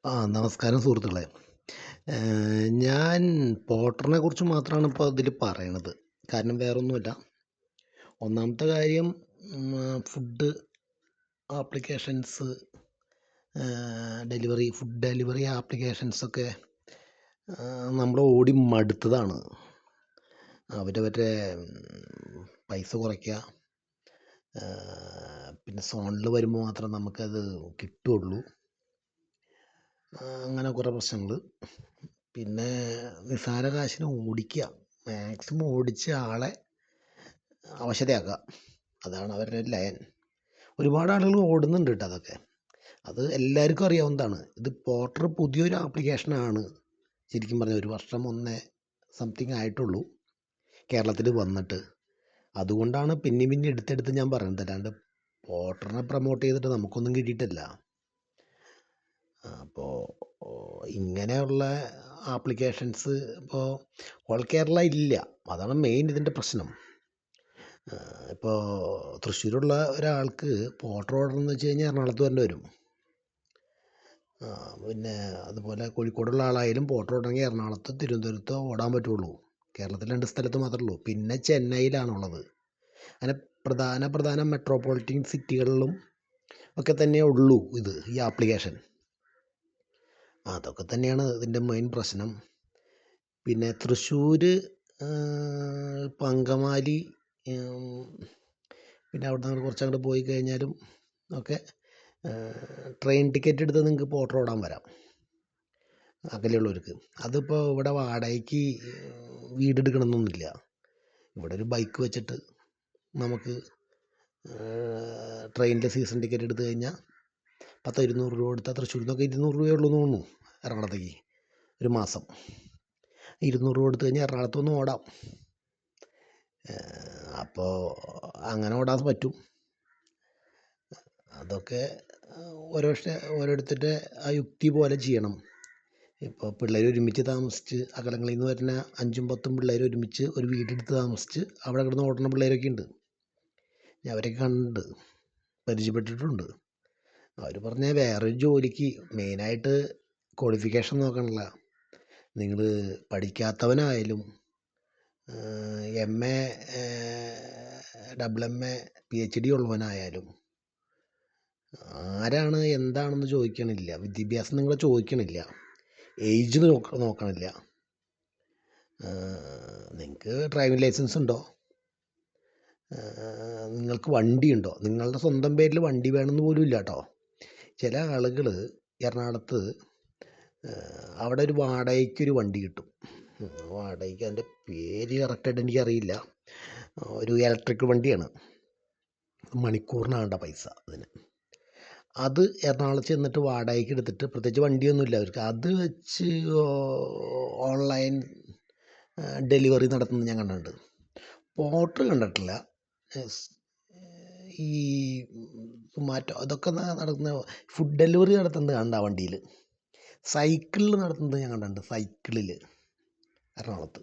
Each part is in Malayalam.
നമസ്കാരം സുഹൃത്തുക്കളെ. ഞാൻ പോർട്ടറിനെ കുറിച്ച് മാത്രമാണ് ഇപ്പോൾ ഇതിൽ പറയണത്. കാരണം വേറൊന്നുമല്ല. ഒന്നാമത്തെ കാര്യം, ഫുഡ് ആപ്ലിക്കേഷൻസ്, ഫുഡ് ഡെലിവറി ആപ്ലിക്കേഷൻസൊക്കെ നമ്മൾ ഓടി മടുത്തതാണ്. അവരവരുടെ പൈസ കുറയ്ക്കുക, പിന്നെ സോണിൽ വരുമ്പോൾ മാത്രം നമുക്കത് കിട്ടുള്ളൂ. അങ്ങനെ കുറേ പ്രശ്നങ്ങൾ. പിന്നെ നിസ്സാര കാശിന് ഓടിക്കുക, മാക്സിമം ഓടിച്ച് ആളെ അവശതയാക്കുക. അതാണ് അവരുടെ ലയൻ. ഒരുപാട് ആളുകൾ ഓടുന്നുണ്ട് കേട്ടോ അതൊക്കെ. അത് എല്ലാവർക്കും അറിയാവുന്നതാണ്. ഇത് പോർട്ടർ പുതിയൊരു ആപ്ലിക്കേഷനാണ്. ശരിക്കും പറഞ്ഞാൽ 1 വർഷം സംതിങ് ആയിട്ടുള്ളൂ കേരളത്തിൽ വന്നിട്ട്. അതുകൊണ്ടാണ് പിന്നെ എടുത്തെടുത്ത് ഞാൻ പറയുന്നത്. അല്ലാണ്ട് പോർട്ടറിനെ പ്രൊമോട്ട് ചെയ്തിട്ട് നമുക്കൊന്നും കിട്ടിയിട്ടില്ല. അപ്പോൾ ഇങ്ങനെയുള്ള ആപ്ലിക്കേഷൻസ് ഇപ്പോൾ ഓൾ കേരള ഇല്ല. അതാണ് മെയിൻ ഇതിൻ്റെ പ്രശ്നം. ഇപ്പോൾ തൃശ്ശൂരുള്ള ഒരാൾക്ക് പോർട്ടർ ഓടണമെന്ന് വെച്ച് കഴിഞ്ഞാൽ എറണാകുളത്ത് വരേണ്ടി വരും. പിന്നെ അതുപോലെ കോഴിക്കോടുള്ള ആളായാലും പോർട്ടർ ഓടണമെങ്കിൽ എറണാകുളത്തോ തിരുവനന്തപുരത്തോ ഓടാൻ പറ്റുള്ളൂ. കേരളത്തിൽ 2 സ്ഥലത്ത് മാത്രമേ ഉള്ളൂ. പിന്നെ ചെന്നൈയിലാണുള്ളത്. അങ്ങനെ പ്രധാന മെട്രോപൊളിറ്റൻ സിറ്റികളിലും ഒക്കെ തന്നെ ഉള്ളൂ ഈ ആപ്ലിക്കേഷൻ. അതൊക്കെ തന്നെയാണ് ഇതിൻ്റെ മെയിൻ പ്രശ്നം. പിന്നെ തൃശ്ശൂർ, ഇപ്പം അങ്കമാലി, പിന്നെ അവിടെ നിന്ന് കുറച്ചങ്ങോട്ട് പോയി കഴിഞ്ഞാലും ഒക്കെ ട്രെയിൻ ടിക്കറ്റ് എടുത്ത് നിങ്ങൾക്ക് പോർട്ടർ ഓടാൻ വരാം, അകലെയുള്ളവർക്ക്. അതിപ്പോൾ ഇവിടെ വാടകയ്ക്ക് വീടെടുക്കണമെന്നൊന്നുമില്ല. ഇവിടെ ഒരു ബൈക്ക് വെച്ചിട്ട് നമുക്ക് ട്രെയിനിൻ്റെ സീസൺ ടിക്കറ്റ് എടുത്തു കഴിഞ്ഞാൽ 200 രൂപ കൊടുത്താൽ തൃശ്ശൂരിൽ നിന്നൊക്കെ 200 രൂപയേ ഉള്ളൂ എന്ന് തോന്നുന്നു എറണാകുളത്തേക്ക് ഒരു മാസം. 200 രൂപ കൊടുത്തു കഴിഞ്ഞാൽ എറണാകുളത്ത് നിന്ന് ഓടാം. അപ്പോൾ അങ്ങനെ ഓടാൻ പറ്റും. അതൊക്കെ ഓരോരുത്തരുടെ ആ യുക്തി പോലെ ചെയ്യണം. ഇപ്പോൾ പിള്ളേർ ഒരുമിച്ച് താമസിച്ച് അകലങ്ങളിൽ നിന്ന് വരുന്ന 5ഉം 10ഉം പിള്ളേർ ഒരുമിച്ച് ഒരു വീടെടുത്ത് താമസിച്ച് അവിടെ കിടന്ന് ഓടുന്ന പിള്ളേരൊക്കെ ഉണ്ട്. ഞാൻ അവരൊക്കെ കണ്ടിട്ടുണ്ട്, പരിചയപ്പെട്ടിട്ടുണ്ട്. അവർ പറഞ്ഞ വേറൊരു ജോലിക്ക് മെയിനായിട്ട് ക്വാളിഫിക്കേഷൻ നോക്കണില്ല. നിങ്ങൾ പഠിക്കാത്തവനായാലും MA, MA, PhD ഉള്ളവനായാലും ആരാണ് എന്താണെന്ന് ചോദിക്കണില്ല. വിദ്യാഭ്യാസം നിങ്ങൾ ചോദിക്കണില്ല. ഏജ് നോക്കണില്ല. നിങ്ങൾക്ക് ഡ്രൈവിംഗ് ലൈസൻസ് ഉണ്ടോ? നിങ്ങൾക്ക് വണ്ടിയുണ്ടോ? നിങ്ങളുടെ സ്വന്തം പേരിൽ വണ്ടി വേണമെന്ന് പോലും ഇല്ല കേട്ടോ. ചില ആളുകൾ എറണാകുളത്ത് അവിടെ ഒരു വാടകയ്ക്കൊരു വണ്ടി കിട്ടും. വാടകയ്ക്ക്, അതിൻ്റെ പേര് കറക്റ്റായിട്ട് എനിക്കറിയില്ല. ഒരു ഇലക്ട്രിക് വണ്ടിയാണ്. മണിക്കൂറിനാണ്ട പൈസ അതിന്. അത് എറണാകുളത്ത് ചെന്നിട്ട് വാടകയ്ക്ക് എടുത്തിട്ട്, പ്രത്യേകിച്ച് വണ്ടിയൊന്നുമില്ല അവർക്ക്, അത് വെച്ച് ഓൺലൈൻ ഡെലിവറി നടത്തുന്നത് ഞാൻ കണ്ടിട്ടുണ്ട്. പോർട്ടർ കണ്ടിട്ടില്ല. ഈ സുമാറ്റോ അതൊക്കെ നടത്തുന്ന ഫുഡ് ഡെലിവറി നടത്തുന്നത് കണ്ട വണ്ടിയിൽ. സൈക്കിളിൽ നടത്തുന്നത് ഞാൻ കണ്ടിട്ടുണ്ട്, സൈക്കിളിൽ എറണാകുളത്ത്.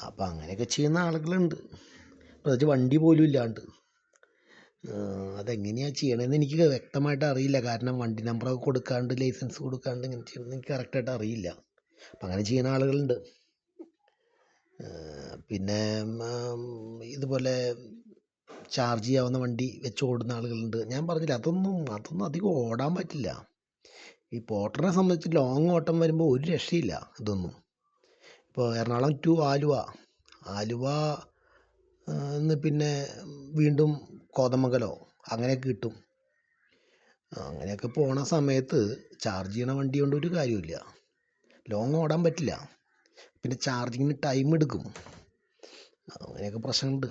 അപ്പോൾ അങ്ങനെയൊക്കെ ചെയ്യുന്ന ആളുകളുണ്ട്, പ്രത്യേകിച്ച് വണ്ടി പോലും ഇല്ലാണ്ട്. അതെങ്ങനെയാണ് ചെയ്യണമെന്ന് എനിക്ക് വ്യക്തമായിട്ട് അറിയില്ല. കാരണം വണ്ടി നമ്പറൊക്കെ കൊടുക്കാണ്ട്, ലൈസൻസ് കൊടുക്കാണ്ട് ഇങ്ങനെ ചെയ്യണമെന്ന് എനിക്ക് കറക്റ്റായിട്ട് അറിയില്ല. അപ്പം അങ്ങനെ ചെയ്യുന്ന ആളുകളുണ്ട്. പിന്നെ ഇതുപോലെ ചാർജ് ചെയ്യാവുന്ന വണ്ടി വെച്ച് ഓടുന്ന ആളുകളുണ്ട്. ഞാൻ പറഞ്ഞില്ല, അതൊന്നും അധികം ഓടാൻ പറ്റില്ല. ഈ പോർട്ടറിനെ സംബന്ധിച്ച് ലോങ് ഓട്ടം വരുമ്പോൾ ഒരു രക്ഷയില്ല ഇതൊന്നും. ഇപ്പോൾ എറണാകുളം ടു ആലുവ എന്ന് പിന്നെ വീണ്ടും കോതമംഗലോ അങ്ങനെയൊക്കെ കിട്ടും. അങ്ങനെയൊക്കെ പോണ സമയത്ത് ചാർജ് ചെയ്യണ വണ്ടി കൊണ്ട് ഒരു കാര്യമില്ല. ലോങ് ഓടാൻ പറ്റില്ല. പിന്നെ ചാർജിങ്ങിന് ടൈം എടുക്കും. അങ്ങനെയൊക്കെ പ്രശ്നമുണ്ട്.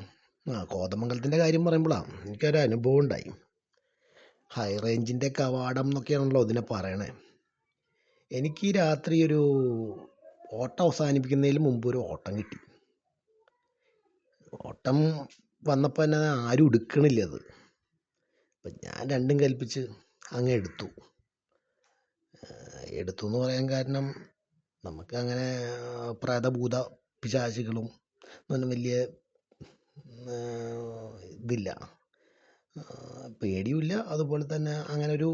കോതമംഗലത്തിൻ്റെ കാര്യം പറയുമ്പോഴാണ് എനിക്കൊരു അനുഭവം ഉണ്ടായി. ഹൈ റേഞ്ചിൻ്റെ കവാടം എന്നൊക്കെയാണല്ലോ ഇതിനെ പറയണേ. എനിക്ക് രാത്രി ഒരു ഓട്ടം അവസാനിപ്പിക്കുന്നതിന് മുമ്പ് ഒരു ഓട്ടം കിട്ടി. ഓട്ടം വന്നപ്പോൾ തന്നെ ആരും എടുക്കണില്ല അത്. അപ്പം ഞാൻ രണ്ടും കൽപ്പിച്ച് അങ്ങ് എടുത്തു എന്ന് പറയാൻ കാരണം, നമുക്കങ്ങനെ പ്രേതഭൂത പിശാചുകളും ഒന്നും വലിയ ഇതില്ല, പേടിയുമില്ല. അതുപോലെ തന്നെ അങ്ങനെ ഒരു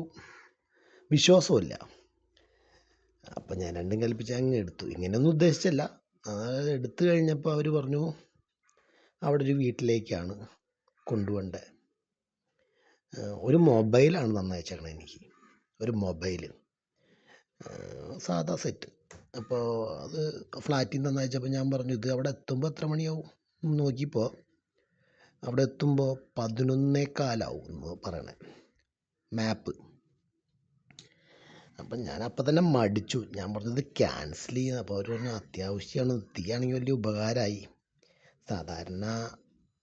വിശ്വാസമില്ല. അപ്പം ഞാൻ രണ്ടും കൽപ്പിച്ച് അങ്ങ് എടുത്തു. ഇങ്ങനെയൊന്നും ഉദ്ദേശിച്ചല്ല. എടുത്തു കഴിഞ്ഞപ്പോൾ അവർ പറഞ്ഞു അവിടെ ഒരു വീട്ടിലേക്കാണ് കൊണ്ടുപോകേണ്ടത്. ഒരു മൊബൈലാണ് തന്നയച്ചേക്കണത് എനിക്ക്. ഒരു മൊബൈൽ സാധാ സെറ്റ്. അപ്പോൾ അത് ഫ്ലാറ്റിൽ നിന്ന് തന്നയച്ചപ്പോൾ ഞാൻ പറഞ്ഞു ഇത് അവിടെ എത്തുമ്പോൾ എത്ര മണിയാവും നോക്കിയപ്പോൾ അവിടെ എത്തുമ്പോൾ 11:15 എന്ന് പറയണേ മാപ്പ്. അപ്പം ഞാൻ അപ്പം തന്നെ മടിച്ചു. ഞാൻ പറഞ്ഞത് ക്യാൻസൽ ചെയ്യുന്നത്. അപ്പോൾ അവർ പറഞ്ഞു അത്യാവശ്യമാണ്, എത്തിക്കുകയാണെങ്കിൽ വലിയ ഉപകാരമായി. സാധാരണ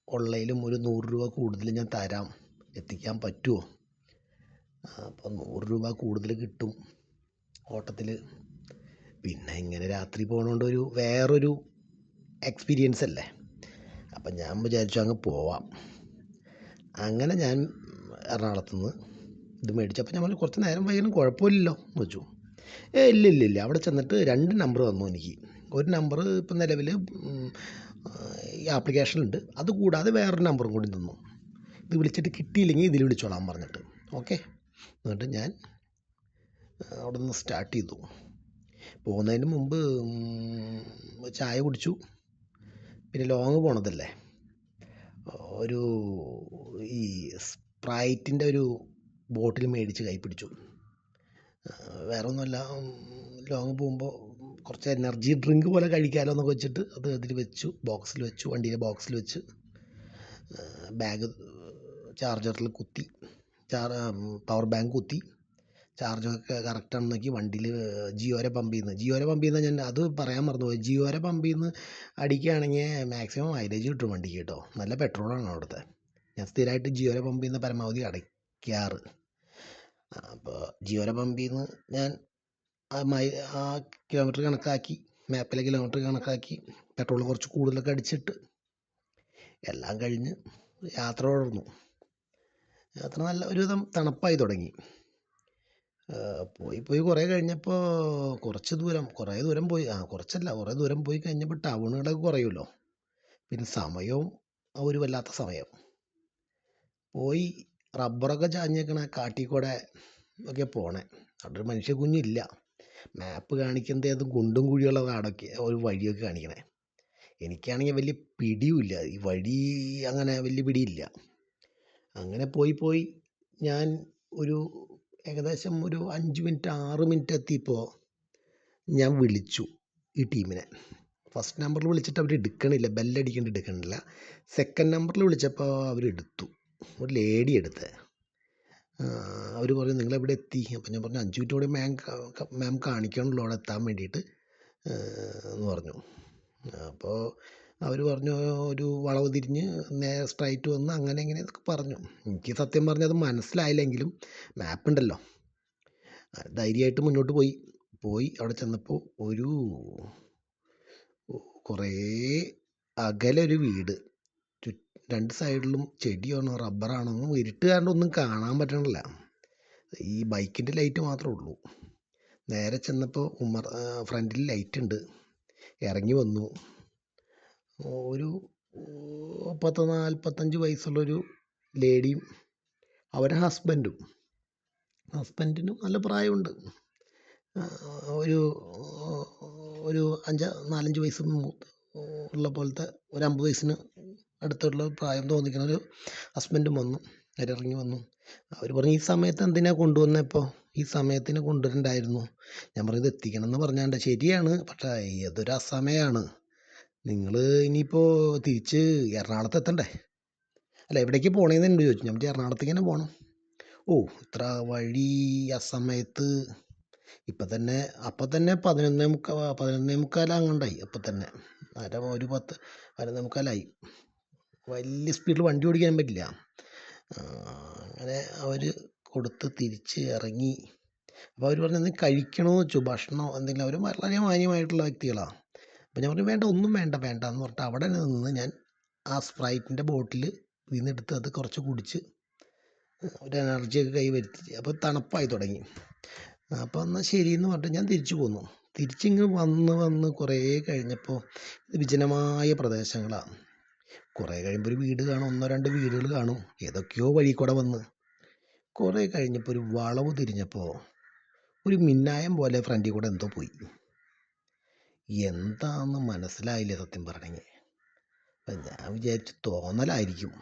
ഉള്ളതിലും ഒരു 100 രൂപ കൂടുതൽ ഞാൻ തരാം, എത്തിക്കാൻ പറ്റുമോ? അപ്പോൾ 100 രൂപ കൂടുതൽ കിട്ടും ഓട്ടത്തിൽ. പിന്നെ ഇങ്ങനെ രാത്രി പോകണോണ്ട് വേറൊരു എക്സ്പീരിയൻസ് അല്ലേ. അപ്പം ഞാൻ വിചാരിച്ചു അങ്ങ് പോവാം. അങ്ങനെ ഞാൻ എറണാകുളത്തുനിന്ന് ഇത് മേടിച്ചപ്പോൾ ഞാൻ പറഞ്ഞു കുറച്ച് നേരം വൈകുന്നു കുഴപ്പമില്ലല്ലോ എന്ന് വെച്ചു. ഇല്ല അവിടെ ചെന്നിട്ട് 2 നമ്പർ തന്നു എനിക്ക്. ഒരു നമ്പർ ഇപ്പം നിലവിൽ ഈ ആപ്ലിക്കേഷനിലുണ്ട്, അതുകൂടാതെ വേറൊരു നമ്പറും കൂടി തന്നു. ഇത് വിളിച്ചിട്ട് കിട്ടിയില്ലെങ്കിൽ ഇതിൽ വിളിച്ചോളാൻ പറഞ്ഞിട്ട്. ഓക്കെ, എന്നിട്ട് ഞാൻ അവിടെ നിന്ന് സ്റ്റാർട്ട് ചെയ്തു. പോകുന്നതിന് മുമ്പ് ചായ കുടിച്ചു. പിന്നെ ലോങ് പോണതല്ലേ, ഒരു ഈ സ്പ്രൈറ്റിൻ്റെ ഒരു ബോട്ടിൽ മേടിച്ച് കൈ പിടിച്ചു. വേറെ ഒന്നുമല്ല, ലോങ് പോകുമ്പോൾ കുറച്ച് എനർജി ഡ്രിങ്ക് പോലെ കഴിക്കാമല്ലോ എന്നൊക്കെ വെച്ചിട്ട് അത് അതിൽ വെച്ചു, ബോക്സിൽ വെച്ചു, വണ്ടിയിലെ ബോക്സിൽ വെച്ച് ബാഗ് ചാർജറിൽ കുത്തി, പവർ ബാങ്ക് കുത്തി, ചാർജൊക്കെ കറക്റ്റാണെന്ന് നോക്കി വണ്ടിയിൽ ജിയോയുടെ പമ്പിൽ നിന്ന് ഞാൻ അത് പറയാൻ മറന്നുപോയി. ജിയോയുടെ പമ്പിൽ നിന്ന് അടിക്കുകയാണെങ്കിൽ മാക്സിമം മൈലേജ് കിട്ടും വണ്ടിക്ക് കേട്ടോ. നല്ല പെട്രോളാണ് അവിടുത്തെ. ഞാൻ സ്ഥിരമായിട്ട് ജിയോയുടെ പമ്പിൽ നിന്ന് പരമാവധി അടയ്ക്കാറ്. അപ്പോൾ ജിയോയുടെ പമ്പിൽ നിന്ന് ഞാൻ ആ കിലോമീറ്റർ കണക്കാക്കി, മാപ്പിലെ കിലോമീറ്റർ കണക്കാക്കി പെട്രോൾ കുറച്ച് കൂടുതലൊക്കെ അടിച്ചിട്ട് എല്ലാം കഴിഞ്ഞ് യാത്ര തുടർന്നു. യാത്ര നല്ല ഒരുവിധം തണുപ്പായി തുടങ്ങി. പോയി കുറേ കഴിഞ്ഞപ്പോൾ കുറേ ദൂരം പോയി കഴിഞ്ഞപ്പോൾ ടൗണുകളൊക്കെ കുറയുമല്ലോ. പിന്നെ സമയവും ഒരു വല്ലാത്ത സമയം. പോയി റബ്ബറൊക്കെ ചാഞ്ഞേക്കണ കാട്ടിൽ കൂടെ ഒക്കെ പോണേ. അവിടെ ഒരു മനുഷ്യ കുഞ്ഞില്ല. മാപ്പ് കാണിക്കുന്നത് അത് കുണ്ടും കുഴിയുള്ള നാടൊക്കെ ഒരു വഴിയൊക്കെ കാണിക്കണേ. എനിക്കാണെങ്കിൽ വലിയ പിടിയുമില്ല, ഈ വഴി അങ്ങനെ വലിയ പിടിയില്ല. അങ്ങനെ പോയി ഞാൻ ഏകദേശം ഒരു 5 മിനിറ്റ് 6 മിനിറ്റ് എത്തിയപ്പോൾ ഞാൻ വിളിച്ചു ഈ ടീമിനെ. ഫസ്റ്റ് നമ്പറിൽ വിളിച്ചിട്ട് അവർ എടുക്കണില്ല, എടുക്കണില്ല. സെക്കൻഡ് നമ്പറിൽ വിളിച്ചപ്പോൾ അവരെടുത്തു, ഒരു ലേഡി എടുത്തത്. അവർ പറഞ്ഞു നിങ്ങളെവിടെ എത്തി? അപ്പം ഞാൻ പറഞ്ഞു 5 മിനിറ്റ് കൂടി മാം കാണിക്കണമല്ലോ അവിടെ എത്താൻ വേണ്ടിയിട്ട് എന്ന് പറഞ്ഞു. അപ്പോൾ അവർ പറഞ്ഞു ഒരു വളവ് തിരിഞ്ഞ് നേരെ സ്ട്രൈറ്റ് വന്ന് അങ്ങനെ ഇങ്ങനെയൊക്കെ പറഞ്ഞു. എനിക്ക് സത്യം പറഞ്ഞാൽ അത് മനസ്സിലായില്ലെങ്കിലും മാപ്പുണ്ടല്ലോ, ധൈര്യമായിട്ട് മുന്നോട്ട് പോയി അവിടെ ചെന്നപ്പോൾ കുറേ അകലെ ഒരു വീട്. 2 സൈഡിലും ചെടിയാണോ റബ്ബറാണോ ഒന്നും ഇരുട്ട് കാരണം ഒന്നും കാണാൻ പറ്റണില്ല. ഈ ബൈക്കിൻ്റെ ലൈറ്റ് മാത്രമേ ഉള്ളൂ. നേരെ ചെന്നപ്പോൾ ഫ്രണ്ടിൽ ലൈറ്റ് ഉണ്ട്. ഇറങ്ങി വന്നു. ഒരു 45 വയസ്സുള്ളൊരു ലേഡിയും അവരുടെ ഹസ്ബൻഡിനും നല്ല പ്രായമുണ്ട്. ഒരു 4-5 വയസ്സ് ഉള്ള പോലത്തെ ഒരു 50 വയസ്സിന് അടുത്തുള്ള പ്രായം തോന്നിക്കുന്ന ഒരു ഹസ്ബൻഡും വന്നു. അവരിറങ്ങി വന്നു. അവർ പറഞ്ഞു ഈ സമയത്ത് എന്തിനാണ് കൊണ്ടുവന്നപ്പോൾ? ഈ സമയത്തിന് കൊണ്ടുവരണ്ടായിരുന്നു. ഞാൻ പറഞ്ഞത് എത്തിക്കണം എന്ന് പറഞ്ഞാണ്ട്. ശരിയാണ്, പക്ഷേ ഏതൊരു അസമയമാണ്. നിങ്ങൾ ഇനിയിപ്പോൾ തിരിച്ച് എറണാകുളത്ത് എത്തണ്ടേ? അല്ല എവിടേക്ക് പോകണേന്ന് എന്നോട് ചോദിച്ചു. ഞാൻ എറണാകുളത്തേക്ക് തന്നെ പോകണം. ഇത്ര വഴി അസമയത്ത് അപ്പം തന്നെ 11:45 അങ്ങോട്ടായി. അപ്പം തന്നെ ഒരു 10 11:45. വലിയ സ്പീഡിൽ വണ്ടി ഓടിക്കാൻ പറ്റില്ല. അങ്ങനെ അവർ കൊടുത്ത് തിരിച്ച് ഇറങ്ങി. അപ്പോൾ അവർ പറഞ്ഞു എന്തെങ്കിലും കഴിക്കണമെന്ന് വെച്ചു, ഭക്ഷണമോ എന്തെങ്കിലും. അവർ വളരെ മാന്യമായിട്ടുള്ള വ്യക്തികളാണ്. അപ്പോൾ ഞാൻ പറഞ്ഞു ഒന്നും വേണ്ട എന്ന് പറഞ്ഞിട്ട് അവിടെ നിന്ന് ഞാൻ ആ സ്പ്രൈറ്റിൻ്റെ ബോട്ടിൽ വീണെടുത്ത് അത് കുറച്ച് കുടിച്ച് ഒരു എനർജിയൊക്കെ കൈ വരുത്തി. അപ്പോൾ തണുപ്പായി തുടങ്ങി. അപ്പോൾ എന്നാൽ ശരിയെന്ന് പറഞ്ഞിട്ട് ഞാൻ തിരിച്ചു പോന്നു. തിരിച്ചിങ്ങ് വന്ന് കുറേ കഴിഞ്ഞപ്പോൾ ഇത് വിജനമായ പ്രദേശങ്ങളാണ്. കുറേ കഴിയുമ്പോൾ ഒരു വീട് കാണും, 1-2 വീടുകൾ കാണും. ഏതൊക്കെയോ വഴി കൂടെ വന്ന് കുറേ കഴിഞ്ഞപ്പോൾ ഒരു വളവ് തിരിഞ്ഞപ്പോൾ ഒരു മിന്നായം പോലെ ഫ്രണ്ടിൽ കൂടെ എന്തോ പോയി. എന്താണെന്ന് മനസ്സിലായില്ല സത്യം പറഞ്ഞെങ്കിൽ. അപ്പം ഞാൻ വിചാരിച്ചു തോന്നലായിരിക്കും.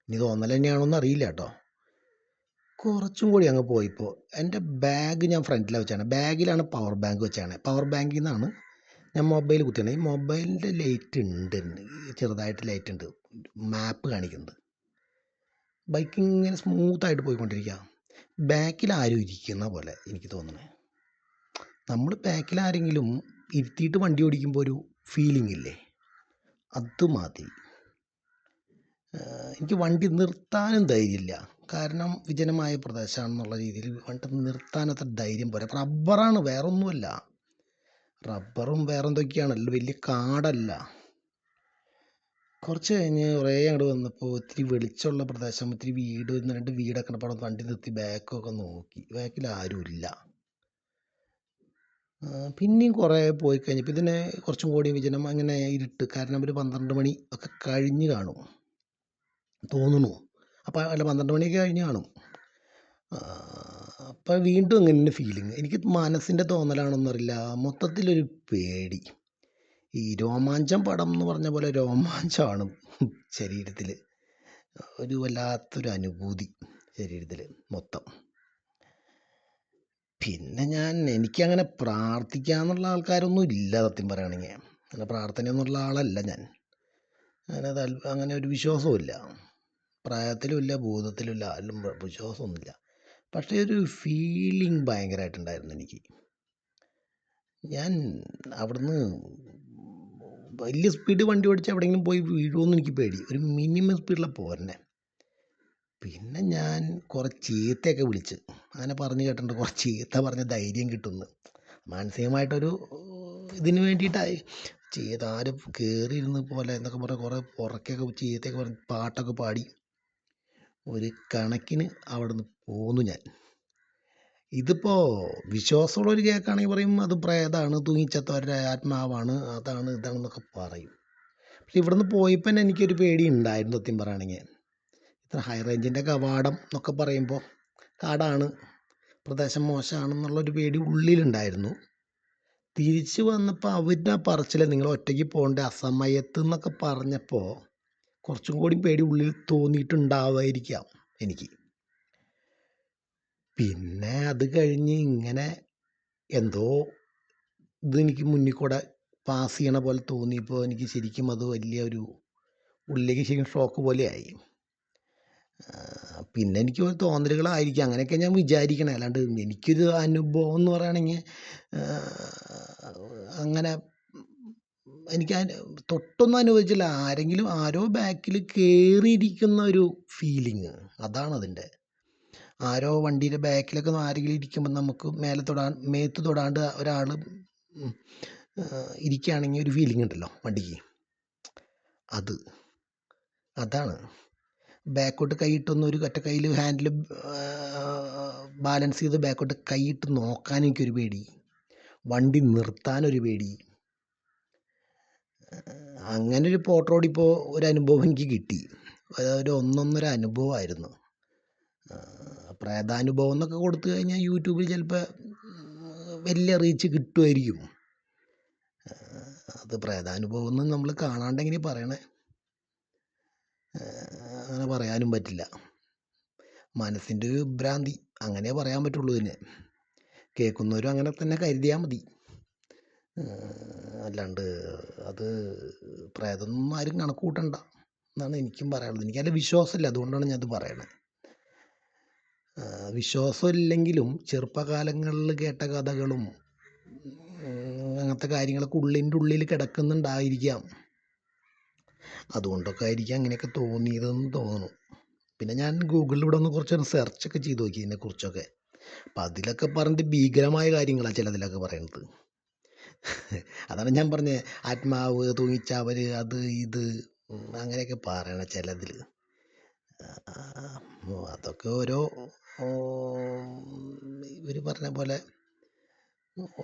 ഇനി തോന്നൽ തന്നെയാണോന്ന് അറിയില്ല കേട്ടോ. കുറച്ചും കൂടി അങ്ങ് പോയപ്പോൾ എൻ്റെ ബാഗ് ഞാൻ ഫ്രണ്ടിലാണ് വെച്ചാണ്. ബാഗിലാണ് പവർ ബാങ്ക് വെച്ചാണ്. പവർ ബാങ്കിൽ നിന്നാണ് ഞാൻ മൊബൈൽ കുത്തിയാണ്. ഈ മൊബൈലിൻ്റെ ലൈറ്റ് ഉണ്ട്, ചെറുതായിട്ട് ലൈറ്റ് ഉണ്ട്, മാപ്പ് കാണിക്കുന്നുണ്ട്. ബൈക്ക് ഇങ്ങനെ സ്മൂത്തായിട്ട് പോയിക്കൊണ്ടിരിക്കുക. ബാക്കിൽ ആരും ഇരിക്കുന്ന പോലെ എനിക്ക് തോന്നുന്നത്. നമ്മൾ ബാക്കിൽ ആരെങ്കിലും ഇരുത്തിയിട്ട് വണ്ടി ഓടിക്കുമ്പോൾ ഒരു ഫീലിംഗ് ഇല്ലേ, അതുമാതിരി. എനിക്ക് വണ്ടി നിർത്താനും ധൈര്യമില്ല. കാരണം വിജനമായ പ്രദേശമാണെന്നുള്ള രീതിയിൽ വണ്ടി നിർത്താനത്ര ധൈര്യം പോരാ. റബ്ബറാണ്, വേറൊന്നുമല്ല. റബ്ബറും വേറെന്തൊക്കെയാണല്ലോ, വലിയ കാടല്ല. കുറച്ച് കഴിഞ്ഞ് കുറേ അങ്ങോട്ട് വന്നപ്പോൾ ഇത്തിരി വെളിച്ചമുള്ള പ്രദേശം, ഇത്തിരി വീട്, 1-2 വീടൊക്കെ ഉണ്ട്. അവിടെ വണ്ടി നിർത്തി ബാക്കൊക്കെ നോക്കി. ബാക്കിൽ ആരുമില്ല. പിന്നെയും കുറേ പോയി കഴിഞ്ഞപ്പോൾ ഇതിനെ കുറച്ചും കൂടി വിജനം, അങ്ങനെ ഇരുട്ട്. കാരണം ഒരു 12 മണി ഒക്കെ കഴിഞ്ഞ് കാണും തോന്നുന്നു. അപ്പോൾ അല്ല, 12 മണിയൊക്കെ കഴിഞ്ഞ് കാണും. അപ്പോൾ വീണ്ടും ഇങ്ങനെ ഫീലിംഗ്. എനിക്ക് മനസ്സിൻ്റെ തോന്നലാണെന്നറിയില്ല, മൊത്തത്തിലൊരു പേടി. ഈ രോമാഞ്ചം പടം എന്ന് പറഞ്ഞ പോലെ രോമാഞ്ചമാണ് ശരീരത്തിൽ. ഒരു വല്ലാത്തൊരു അനുഭൂതി ശരീരത്തിൽ മൊത്തം. പിന്നെ എനിക്കങ്ങനെ പ്രാർത്ഥിക്കാന്നുള്ള ആൾക്കാരൊന്നും ഇല്ല സത്യം പറയുകയാണെങ്കിൽ. അങ്ങനെ പ്രാർത്ഥനയൊന്നുള്ള ആളല്ല ഞാൻ. അങ്ങനെ ഒരു വിശ്വാസവും ഇല്ല. പ്രായത്തിലും ഇല്ല, ഭൂതത്തിലും ഇല്ല, ആരിലും വിശ്വാസമൊന്നുമില്ല. പക്ഷേ ഒരു ഫീലിംഗ് ഭയങ്കരമായിട്ടുണ്ടായിരുന്നു എനിക്ക്. ഞാൻ അവിടുന്ന് വലിയ സ്പീഡ് വണ്ടി ഓടിച്ച് എവിടെയെങ്കിലും പോയി വീഴുമെന്ന് എനിക്ക് പേടി. ഒരു മിനിമം സ്പീഡിലാണ് പോരണേ. പിന്നെ ഞാൻ കുറേ ചീത്തയൊക്കെ വിളിച്ച്, അങ്ങനെ പറഞ്ഞു കേട്ടിട്ടുണ്ട്, കുറേ ചീത്ത പറഞ്ഞ ധൈര്യം കിട്ടുമെന്ന്. മാനസികമായിട്ടൊരു ഇതിന് വേണ്ടിയിട്ടായി ചീത്ത. ആരും കയറിയിരുന്ന് പോലെ എന്നൊക്കെ പറഞ്ഞ് കുറേ പുറക്കൊക്കെ ചീത്തയൊക്കെ പറഞ്ഞ് പാട്ടൊക്കെ പാടി ഒരു കണക്കിന് അവിടെ നിന്ന് പോന്നു ഞാൻ. ഇതിപ്പോൾ വിശ്വാസമുള്ളൊരു കേൾക്കുകയാണെങ്കിൽ പറയും അത് പ്രേതമാണ്, തൂങ്ങിച്ചത്തവരുടെ ആത്മാവാണ്, അതാണ് ഇതാണെന്നൊക്കെ പറയും. പക്ഷെ ഇവിടുന്ന് പോയപ്പോൾ തന്നെ എനിക്കൊരു പേടി ഉണ്ടായിരുന്നു സത്യം പറയുകയാണെങ്കിൽ. ഇത്ര ഹൈ റേഞ്ചിൻ്റെ കവാടം എന്നൊക്കെ പറയുമ്പോൾ കാടാണ്, പ്രദേശം മോശമാണെന്നുള്ളൊരു പേടി ഉള്ളിലുണ്ടായിരുന്നു. തിരിച്ച് വന്നപ്പോൾ അവരുടെ ആ പറച്ചിൽ, നിങ്ങൾ ഒറ്റയ്ക്ക് പോകേണ്ട അസമയത്ത് എന്നൊക്കെ പറഞ്ഞപ്പോൾ കുറച്ചും കൂടി പേടി ഉള്ളിൽ തോന്നിയിട്ടുണ്ടാവായിരിക്കാം എനിക്ക്. പിന്നെ അത് കഴിഞ്ഞ് ഇങ്ങനെ എന്തോ ഇതെനിക്ക് മുന്നിൽ കൂടെ പാസ് ചെയ്യണ പോലെ തോന്നിയപ്പോൾ എനിക്ക് ശരിക്കും അത് വലിയൊരു ഉള്ളിലേക്ക് ശരിക്കും ഷോക്ക് പോലെയായി. പിന്നെ എനിക്ക് തോന്നലുകളായിരിക്കും, അങ്ങനെയൊക്കെ ഞാൻ വിചാരിക്കണേ. അല്ലാണ്ട് എനിക്കൊരു അനുഭവം എന്ന് പറയുകയാണെങ്കിൽ അങ്ങനെ എനിക്ക് തൊട്ടൊന്നും അനുഭവിച്ചില്ല. ആരോ ബാക്കിൽ കയറിയിരിക്കുന്ന ഒരു ഫീലിങ്, അതാണ് അതിൻ്റെ. ആരോ വണ്ടിയുടെ ബാക്കിലൊക്കെ ആരെങ്കിലും ഇരിക്കുമ്പോൾ നമുക്ക് മേത്ത് തൊടാണ്ട് ഒരാൾ ഇരിക്കുകയാണെങ്കിൽ ഒരു ഫീലിംഗ് ഉണ്ടല്ലോ വണ്ടിക്ക്, അതാണ്. ബാക്കോട്ട് കൈയിട്ടൊന്ന് ഒരു ഒറ്റ കയ്യിൽ ഹാൻഡിൽ ബാലൻസ് ചെയ്ത് ബാക്കോട്ട് കൈയിട്ട് നോക്കാൻ എനിക്കൊരു പേടി, വണ്ടി നിർത്താനൊരു പേടി. അങ്ങനെ ഒരു പോട്ട് റോഡിപ്പോൾ ഒരു അനുഭവം എനിക്ക് കിട്ടി. ഒരു ഒന്നൊന്നര അനുഭവമായിരുന്നു. പ്രേതാനുഭവം എന്നൊക്കെ കൊടുത്തു കഴിഞ്ഞാൽ യൂട്യൂബിൽ ചിലപ്പോൾ വലിയ റീച്ച് കിട്ടുമായിരിക്കും. അത് പ്രേതാനുഭവം എന്ന് നമ്മൾ കാണാണ്ടെങ്ങനെ പറയണേ, അങ്ങനെ പറയാനും പറ്റില്ല. മനസ്സിൻ്റെ ഒരു ഭ്രാന്തി, അങ്ങനെ പറയാൻ പറ്റുള്ളൂ. ഇതിനെ കേൾക്കുന്നവരും അങ്ങനെ തന്നെ കരുതിയാൽ മതി. അല്ലാണ്ട് അത് പ്രേതമൊന്നും ആരും കണക്ക് കൂട്ടണ്ട എന്നാണ് എനിക്കും പറയാനുള്ളത്. എനിക്കതിൽ വിശ്വാസമില്ല, അതുകൊണ്ടാണ് ഞാനത് പറയണത്. വിശ്വാസമില്ലെങ്കിലും ചെറുപ്പകാലങ്ങളിൽ കേട്ട കഥകളും അങ്ങനത്തെ കാര്യങ്ങളൊക്കെ ഉള്ളിൻ്റെ ഉള്ളിൽ കിടക്കുന്നുണ്ടായിരിക്കാം. അതുകൊണ്ടൊക്കെ ആയിരിക്കാം അങ്ങനെയൊക്കെ തോന്നിയതെന്ന് തോന്നുന്നു. പിന്നെ ഞാൻ ഗൂഗിളിലൂടെ ഒന്ന് കുറച്ച് സെർച്ചൊക്കെ ചെയ്ത് നോക്കി ഇതിനെക്കുറിച്ചൊക്കെ. അപ്പം അതിലൊക്കെ പറഞ്ഞിട്ട് ഭീകരമായ കാര്യങ്ങളാണ് ചിലതിലൊക്കെ പറയുന്നത്. അതാണ് ഞാൻ പറഞ്ഞത്, ആത്മാവ്, തൂങ്ങിച്ചാവൽ, അത് ഇത് അങ്ങനെയൊക്കെ പറയണ ചിലതിൽ. അതൊക്കെ ഓരോ ഇവർ പറഞ്ഞ പോലെ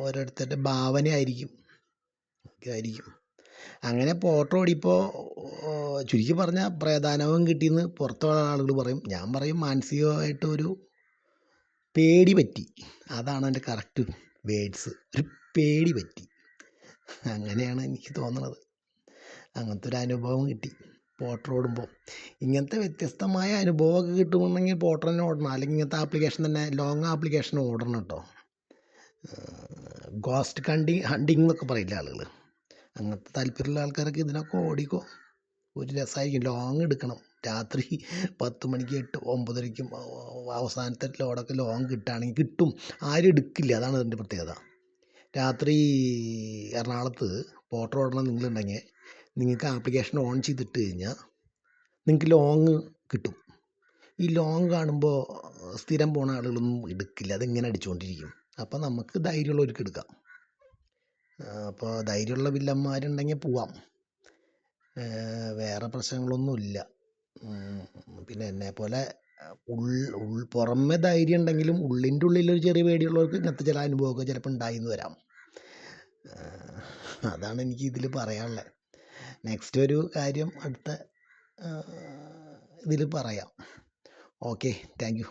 ഓരോരുത്തരുടെ ഭാവനയായിരിക്കും. അങ്ങനെ പോട്ട് ഓടിയപ്പോൾ ചുരുക്കി പറഞ്ഞാൽ പ്രേതാനുഭവം കിട്ടിയെന്ന് പുറത്തുള്ള ആളുകൾ പറയും. ഞാൻ പറയും മാനസികമായിട്ട് ഒരു പേടി പറ്റി. അതാണ് എൻ്റെ കറക്റ്റ് വേഡ്സ്. ഒരു പേടി പറ്റി. അങ്ങനെയാണ് എനിക്ക് തോന്നുന്നത്. അങ്ങനത്തെ ഒരു അനുഭവം കിട്ടി പോട്ടർ ഓടുമ്പോൾ. ഇങ്ങനത്തെ വ്യത്യസ്തമായ അനുഭവമൊക്കെ കിട്ടുന്നുണ്ടെങ്കിൽ പോട്ടർ തന്നെ ഓടണം. അല്ലെങ്കിൽ ഇങ്ങനത്തെ ആപ്ലിക്കേഷൻ തന്നെ ലോങ് ആപ്ലിക്കേഷൻ ഓടണം കേട്ടോ. ഗോസ്റ്റ് ഹണ്ടിങ് എന്നൊക്കെ പറയില്ല ആളുകൾ. അങ്ങനത്തെ താല്പര്യമുള്ള ആൾക്കാരൊക്കെ ഇതിനൊക്കെ ഓടിക്കോ. ഒരു രസമായിരിക്കും. ലോങ് എടുക്കണം. രാത്രി 10 മണിക്ക് 9:30ക്കും അവസാനത്തെ ലോഡൊക്കെ ലോങ് കിട്ടുകയാണെങ്കിൽ കിട്ടും. ആരും എടുക്കില്ല. അതാണ് അതിൻ്റെ പ്രത്യേകത. രാത്രി എറണാകുളത്ത് പോട്ടർ ഓടണം നിങ്ങളുണ്ടെങ്കിൽ നിങ്ങൾക്ക് ആപ്ലിക്കേഷൻ ഓൺ ചെയ്തിട്ട് കഴിഞ്ഞാൽ നിങ്ങൾക്ക് ലോങ് കിട്ടും. ഈ ലോങ് കാണുമ്പോൾ സ്ഥിരം പോണ ആളുകളൊന്നും എടുക്കില്ല. അതിങ്ങനെ അടിച്ചുകൊണ്ടിരിക്കും. അപ്പോൾ നമുക്ക് ധൈര്യമുള്ളവർക്ക് എടുക്കാം. അപ്പോൾ ധൈര്യമുള്ള വില്ലന്മാരുണ്ടെങ്കിൽ പോവാം. വേറെ പ്രശ്നങ്ങളൊന്നുമില്ല. പിന്നെ എന്നെപ്പോലെ പുറമെ ധൈര്യം ഉണ്ടെങ്കിലും ഉള്ളിൻ്റെ ഉള്ളിലൊരു ചെറിയ പേടിയുള്ളവർക്ക് ഇങ്ങനത്തെ ചില അനുഭവമൊക്കെ ചിലപ്പോൾ ഉണ്ടായിന്ന് വരാം. അതാണ് എനിക്ക് ഇതിൽ പറയാനുള്ളത്. നെക്സ്റ്റ് ഒരു കാര്യം അടുത്ത ഇതിൽ പറയാം. Okay, thank you.